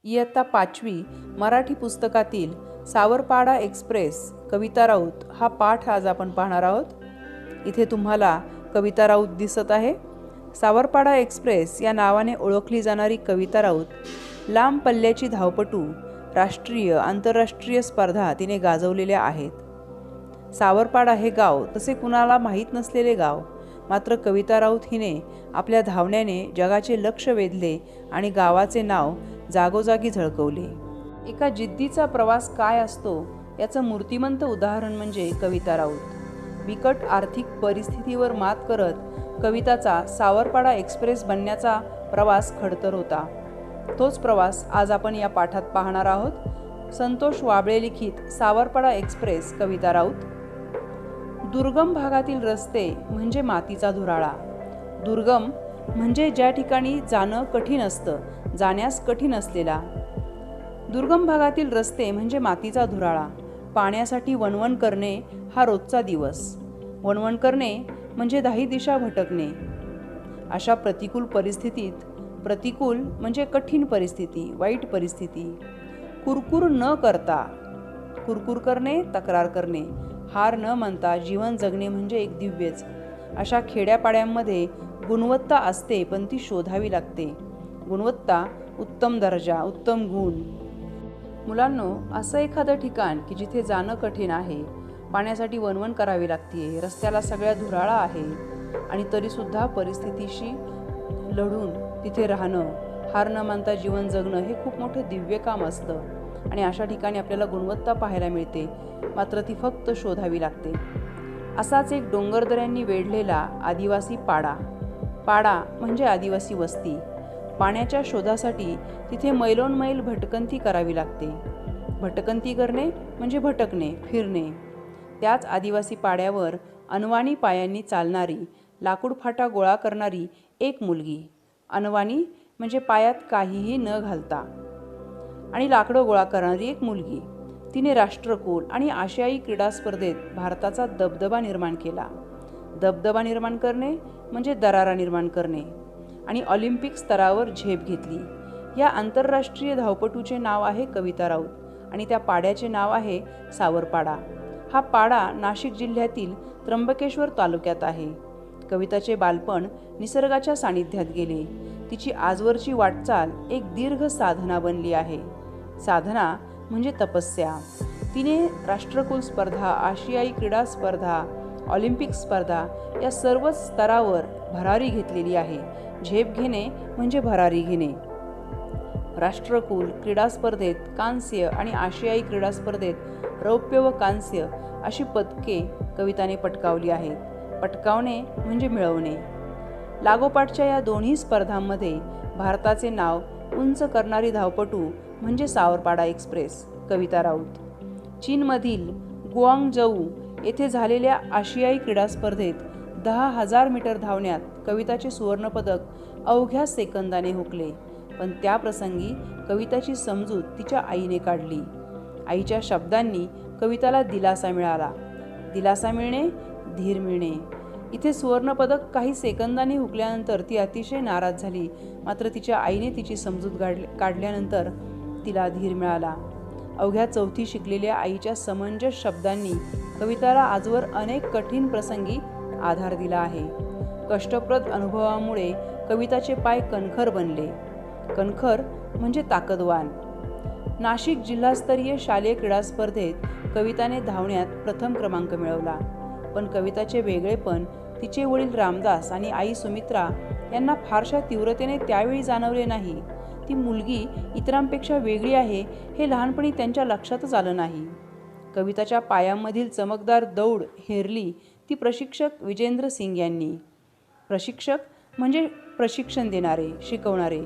इयत्ता 5वी मराठी पुस्तकातील सावरपाडा एक्सप्रेस कविता राऊत हा पाठ आज आपण पाहणार आहोत। इथे तुम्हाला कविता राऊत दिसत आहे। सावरपाडा एक्सप्रेस या नावाने ओळखली जाणारी कविता राऊत लांब पल्ल्याची धावपटू, राष्ट्रीय आंतरराष्ट्रीय स्पर्धा तिने गाजवलेल्या आहेत। सावरपाडा हे गाव तसे कुणाला माहीत नसलेले गाव, मात्र कविता राऊत हिने आपल्या धावण्याने जगाचे लक्ष वेधले आणि गावाचे नाव जागोजागी झळकवले। एका जिद्दीचा प्रवास काय असतो याचं मूर्तिमंत उदाहरण म्हणजे कविता राऊत। बिकट आर्थिक परिस्थितीवर मात करत कविताचा सावरपाडा एक्सप्रेस बनण्याचा प्रवास खडतर होता। तोच प्रवास आज आपण या पाठात पाहणार आहोत। संतोष वाबळे लिखित सावरपाडा एक्सप्रेस कविता राऊत। दुर्गम भागातील रस्ते म्हणजे मातीचा धुराळा। दुर्गम म्हणजे ज्या ठिकाणी जाणं कठीण असतं, जाण्यास कठीण असलेला। दुर्गम भागातील रस्ते म्हणजे मातीचा धुराळा। पाण्यासाठी वणवण करणे हा रोजचा दिवस। वणवण करणे म्हणजे 10 दिशा भटकणे। अशा प्रतिकूल परिस्थितीत, प्रतिकूल म्हणजे कठीण परिस्थिती, वाईट परिस्थिती, कुरकुर न करता, कुरकुर करणे, तक्रार करणे, हार न मानता जीवन जगणे म्हणजे एक दिव्यच। अशा खेड्यापाड्यांमध्ये गुणवत्ता असते, पण ती शोधावी लागते। गुणवत्ता, उत्तम दर्जा, उत्तम गुण। मुलांनो, असं एखादं ठिकाण की जिथे जाणं कठीण आहे, पाण्यासाठी वणवण करावी लागते, रस्त्याला सगळ्या धुराळा आहे आणि तरीसुद्धा परिस्थितीशी लढून तिथे राहणं, हार न मानता जीवन जगणं हे खूप मोठं दिव्य काम असतं। आणि अशा ठिकाणी आपल्याला गुणवत्ता पाहायला मिळते, मात्र ती फक्त शोधावी लागते। असाच एक डोंगरदऱ्यांनी वेढलेला आदिवासी पाडा। पाडा म्हणजे आदिवासी वस्ती। पाण्याच्या शोधासाठी तिथे मैलोनमैल भटकंती करावी लागते। भटकंती करणे म्हणजे भटकणे, फिरणे। त्याच आदिवासी पाड्यावर अनवाणी पायांनी चालणारी, लाकूड फाटा गोळा करणारी एक मुलगी। अनवाणी म्हणजे पायात काहीही न घालता आणि लाकडं गोळा करणारी एक मुलगी। तिने राष्ट्रकुल आणि आशियाई क्रीडा स्पर्धेत भारताचा दबदबा निर्माण केला। दबदबा निर्माण करणे म्हणजे दरारा निर्माण करणे आणि ऑलिम्पिक स्तरावर झेप घेतली। या आंतरराष्ट्रीय धावपटूचे नाव आहे कविता राऊत आणि त्या पाड्याचे नाव आहे सावरपाडा। हा पाडा नाशिक जिल्ह्यातील त्र्यंबकेश्वर तालुक्यात आहे। कविताचे बालपण निसर्गाच्या सानिध्यात गेले। तिची आजवरची वाटचाल एक दीर्घ साधना बनली आहे। साधना म्हणजे तपस्या। तिने राष्ट्रकुल स्पर्धा, आशियाई क्रीडा स्पर्धा, ऑलिम्पिक स्पर्धा या सर्वच स्तरावर भरारी घेतलेली आहे। झेप घेणे म्हणजे भरारी घेणे। राष्ट्रकुल क्रीडा स्पर्धेत कांस्य आणि आशियाई क्रीडा स्पर्धेत रौप्य व कांस्य अशी पदके कविताने पटकावली आहेत। पटकावणे म्हणजे मिळवणे। लागोपाठच्या या दोन्ही स्पर्धांमध्ये भारताचे नाव उंच करणारी धावपटू म्हणजे सावरपाडा एक्सप्रेस कविता राऊत। चीनमधील गुआंगझू येथे झालेल्या आशियाई क्रीडा स्पर्धेत 10,000 मीटर धावण्यात कविताचे सुवर्णपदक अवघ्या सेकंदाने हुकले। पण त्या प्रसंगी कविताची समजूत तिच्या आईने काढली। आईच्या शब्दांनी कविताला दिलासा मिळाला। दिलासा मिळणे, धीर मिळणे। इथे सुवर्णपदक काही सेकंदांनी हुकल्यानंतर ती अतिशय नाराज झाली, मात्र तिच्या आईने तिची समजूत काढल्यानंतर तिला धीर मिळाला। अवघ्या 4थी शिकलेल्या आईच्या समंजस शब्दांनी कविताला आजवर अनेक कठीण प्रसंगी आधार दिला आहे। कष्टप्रद अनुभवामुळे कविताचे पाय कणखर बनले। कणखर म्हणजे ताकदवान। नाशिक जिल्हास्तरीय शालेय क्रीडा स्पर्धेत कविताने धावण्यात प्रथम क्रमांक मिळवला। पण कविताचे वेगळेपण तिचे वडील रामदास आणि आई सुमित्रा यांना फारशा तीव्रतेने त्यावेळी जाणवले नाही। ती मुलगी इतरांपेक्षा वेगळी आहे हे लहानपणी त्यांच्या लक्षातच आलं नाही। कविताच्या पायांमधील चमकदार दौड हेरली ती प्रशिक्षक विजेंद्र सिंग यांनी। प्रशिक्षक म्हणजे प्रशिक्षण देणारे, शिकवणारे।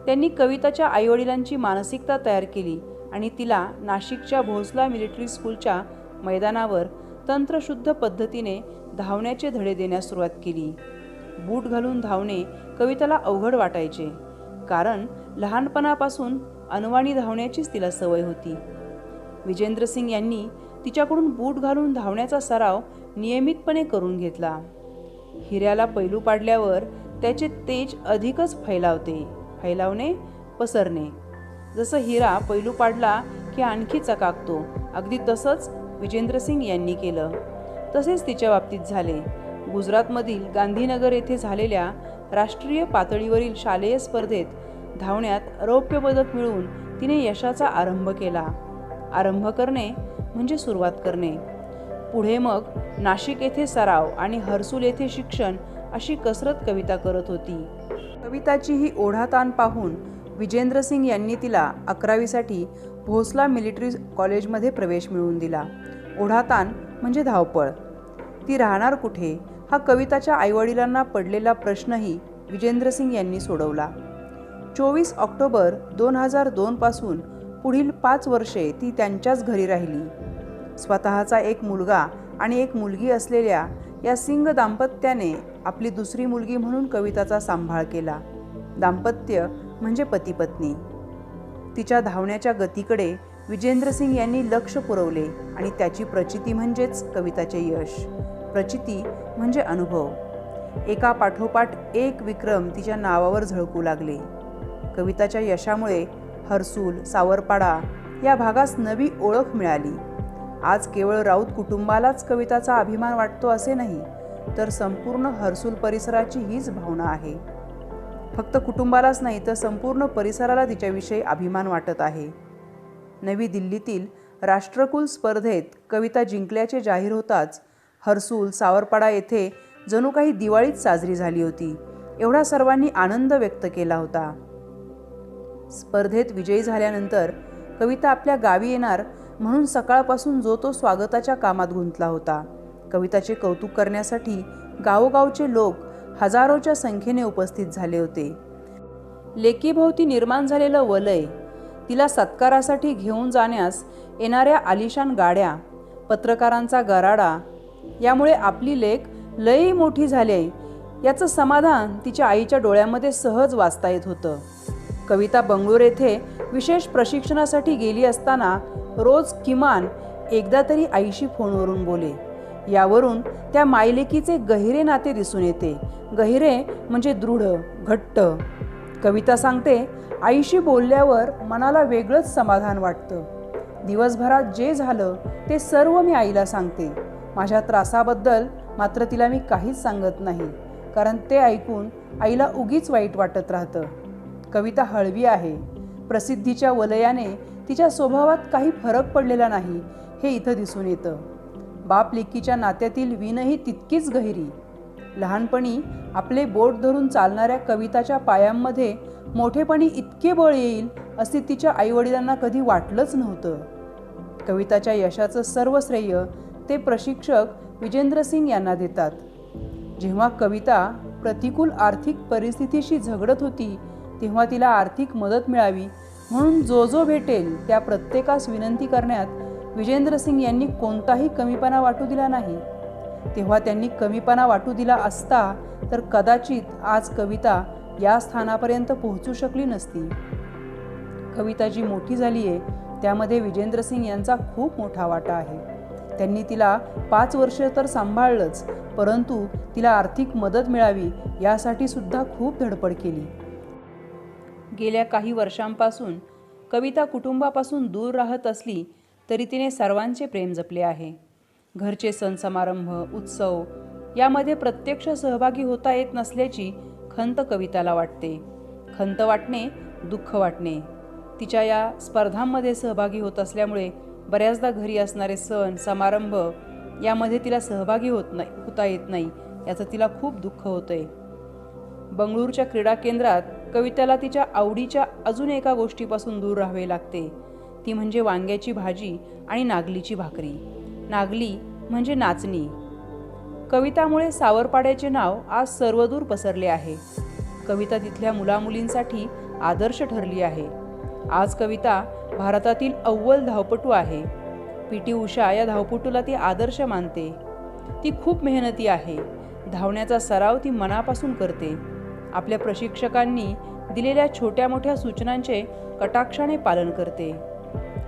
त्यांनी कविताच्या आईवडिलांची मानसिकता तयार केली आणि तिला नाशिकच्या भोसला मिलिटरी स्कूलच्या मैदानावर तंत्रशुद्ध पद्धतीने धावण्याचे धडे देण्यास सुरुवात केली। बूट घालून धावणे कविताला अवघड वाटायचे, कारण लहानपणापासून अनवाणी धावण्याचीच तिला सवय होती। विजेंद्र सिंग यांनी तिच्याकडून बूट घालून धावण्याचा सराव नियमितपणे करून घेतला। हिऱ्याला पैलू पाडल्यावर त्याचे तेज अधिकच फैलावणे, पसरणे। जसं हिरा पैलू पाडला की आणखी चकाकतो, अगदी तसंच विजेंद्रसिंग यांनी केलं. तसेच तिच्या बाबतीत झाले. गुजरातमधील गांधीनगर येथे झालेल्या राष्ट्रीय पातळीवरील शालेय स्पर्धेत धावण्यात रौप्य पदक मिळवून तिने यशाचा आरंभ केला. आरंभ करणे म्हणजे सुरुवात करणे. पुढे मग नाशिक येथे सराव आणि हर्सुल येथे शिक्षण अशी कसरत कविता करत होती. कविताची ही ओढाताण पाहून विजेंद्रसिंग यांनी तिला 11वीसाठी भोसला मिलिटरी कॉलेजमध्ये प्रवेश मिळवून दिला. ओढाताण म्हणजे धावपळ. ती राहणार कुठे हा कविताच्या आईवडिलांना पडलेला प्रश्नही विजेंद्रसिंग यांनी सोडवला. 24 ऑक्टोबर 2002 पासून पुढील 5 वर्षे ती त्यांच्याच घरी राहिली. स्वतःचा एक मुलगा आणि एक मुलगी असलेल्या या सिंग दाम्पत्याने आपली दुसरी मुलगी म्हणून कविताचा सांभाळ केला. दाम्पत्य म्हणजे पती पत्नी. तिच्या धावण्याच्या गतीकडे विजेंद्रसिंग यांनी लक्ष पुरवले आणि त्याची प्रचिती म्हणजेच कविताचे यश. प्रचिती म्हणजे अनुभव. एका पाठोपाठ एक विक्रम तिच्या नावावर झळकू लागले. कविताच्या यशामुळे हर्सुल, सावरपाडा या भागास नवी ओळख मिळाली. आज केवळ राऊत कुटुंबालाच कविताचा अभिमान वाटतो असे नाही, तर संपूर्ण हर्सुल परिसराची हीच भावना आहे. फक्त कुटुंबालाच नाही तर संपूर्ण परिसराला तिच्याविषयी अभिमान वाटत आहे. नवी दिल्लीतील राष्ट्रकुल स्पर्धेत कविता जिंकल्याचे जाहीर होताच हर्सुल, सावरपाडा येथे जणू काही दिवाळीच साजरी झाली होती. एवढा सर्वांनी आनंद व्यक्त केला होता. स्पर्धेत विजयी झाल्यानंतर कविता आपल्या गावी येणार म्हणून सकाळपासून जो तो स्वागताच्या कामात गुंतला होता. कविताचे कौतुक करण्यासाठी गावोगावचे लोक हजारोच्या संख्येने उपस्थित झाले होते. लेकीभोवती निर्माण झालेलं वलय, तिला सत्कारासाठी घेऊन जाण्यास येणाऱ्या आलिशान गाड्या, पत्रकारांचा गराडा, यामुळे आपली लेक लई मोठी झाली याचं समाधान तिच्या आईच्या डोळ्यामध्ये सहज वाचता येत होतं. कविता बंगळूर येथे विशेष प्रशिक्षणासाठी गेली असताना रोज किमान एकदा तरी आईशी फोनवरून बोले. यावरून त्या मायलेकीचे गहिरे नाते दिसून येते. गहिरे म्हणजे दृढ, घट्ट. कविता सांगते, आईशी बोलल्यावर मनाला वेगळंच समाधान वाटतं. दिवसभरात जे झालं ते सर्व मी आईला सांगते. माझ्या त्रासाबद्दल मात्र तिला मी काहीच सांगत नाही, कारण ते ऐकून आईला उगीच वाईट वाटत राहतं. कविता हळवी आहे. प्रसिद्धीच्या वलयाने तिच्या स्वभावात काही फरक पडलेला नाही हे इथं दिसून येतं. बाप लेकीच्या नात्यातील वीणही तितकीच गहिरी. लहानपणी आपले बोट धरून चालणाऱ्या कविताच्या पायांमध्ये मोठेपणी इतके बळ येईल असे तिच्या आईवडिलांना कधी वाटलंच नव्हतं. कविताच्या यशाचं सर्व श्रेय ते प्रशिक्षक विजेंद्रसिंग यांना देतात. जेव्हा कविता प्रतिकूल आर्थिक परिस्थितीशी झगडत होती तेव्हा तिला आर्थिक मदत मिळावी म्हणून जो भेटेल त्या प्रत्येकास विनंती करण्यात विजेंद्रसिंग यांनी कोणताही कमीपणा वाटू दिला नाही. तेव्हा त्यांनी कमीपणा वाटू दिला असता तर कदाचित आज कविता या स्थानापर्यंत पोहोचू शकली नसती. कविता जी मोठी झाली आहे त्यामध्ये विजेंद्रसिंग यांचा खूप मोठा वाटा आहे. त्यांनी तिला 5 वर्ष तर सांभाळलंच, परंतु तिला आर्थिक मदत मिळावी यासाठी सुद्धा खूप धडपड केली. गेल्या काही वर्षांपासून कविता कुटुंबापासून दूर राहत असली तरी तिने सर्वांचे प्रेम जपले आहे. घरचे सण समारंभ, उत्सव यामध्ये प्रत्यक्ष सहभागी होता येत नसल्याची खंत कविताला वाटते. खंत वाटणे, दुःख वाटणे. तिच्या या स्पर्धांमध्ये सहभागी होत असल्यामुळे बऱ्याचदा घरी असणारे सण समारंभ यामध्ये तिला सहभागी होता येत नाही याचं तिला खूप दुःख होतंय. बंगळूरच्या क्रीडा केंद्रात कविताला तिच्या आवडीच्या अजून एका गोष्टीपासून दूर राहावे लागते. ती म्हणजे वांग्याची भाजी आणि नागलीची भाकरी. नागली म्हणजे नाचणी. कवितामुळे सावरपाड्याचे नाव आज सर्वदूर पसरले आहे. कविता तिथल्या मुलामुलींसाठी आदर्श ठरली आहे. आज कविता भारतातील अव्वल धावपटू आहे. पी.टी. उषा या धावपटूला ती आदर्श मानते. ती खूप मेहनती आहे. धावण्याचा सराव ती मनापासून करते. आपल्या प्रशिक्षकांनी दिलेल्या छोट्या मोठ्या सूचनांचे कटाक्षाने पालन करते.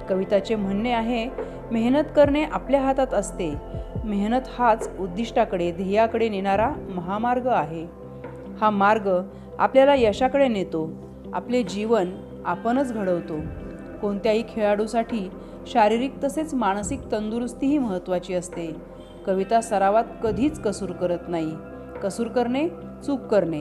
कविताचे म्हणणे आहे, मेहनत करणे आपल्या हातात असते. मेहनत हाच उद्दिष्टाकडे, ध्येयाकडे नेणारा महामार्ग आहे. हा मार्ग आपल्याला यशाकडे नेतो. आपले जीवन आपणच घडवतो. कोणत्याही खेळाडूसाठी शारीरिक तसेच मानसिक तंदुरुस्तीही महत्त्वाची असते. कविता सरावात कधीच कसूर करत नाही. कसूर करणे चूक करणे.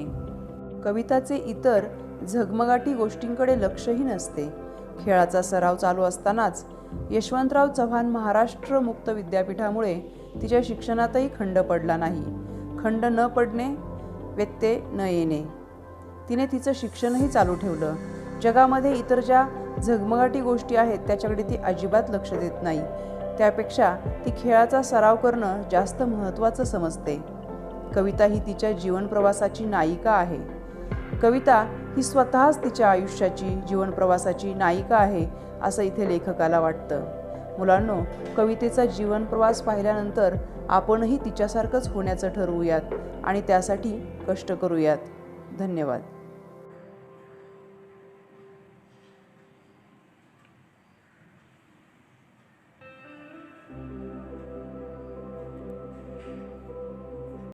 कविताचे इतर झगमगाटी गोष्टींकडे लक्षही नसते. खेळाचा सराव चालू असतानाच यशवंतराव चव्हाण महाराष्ट्र मुक्त विद्यापीठामुळे तिच्या शिक्षणातही खंड पडला नाही. खंड न पडणे, व्यत्यय न येणे. तिने तिचं शिक्षणही चालू ठेवलं. जगामध्ये इतर ज्या झगमगाटी गोष्टी आहेत त्याच्याकडे ती अजिबात लक्ष देत नाही. त्यापेक्षा ती खेळाचा सराव करणं जास्त महत्त्वाचं समजते. कविता ही तिच्या जीवनप्रवासाची नायिका आहे. कविता ही स्वतःच तिच्या आयुष्याची जीवनप्रवासाची नायिका आहे असं इथे लेखकाला वाटतं. मुलांनो, कवितेचा जीवनप्रवास पाहिल्यानंतर आपणही तिच्यासारखंच होण्याचं ठरवूयात आणि त्यासाठी कष्ट करूयात. धन्यवाद.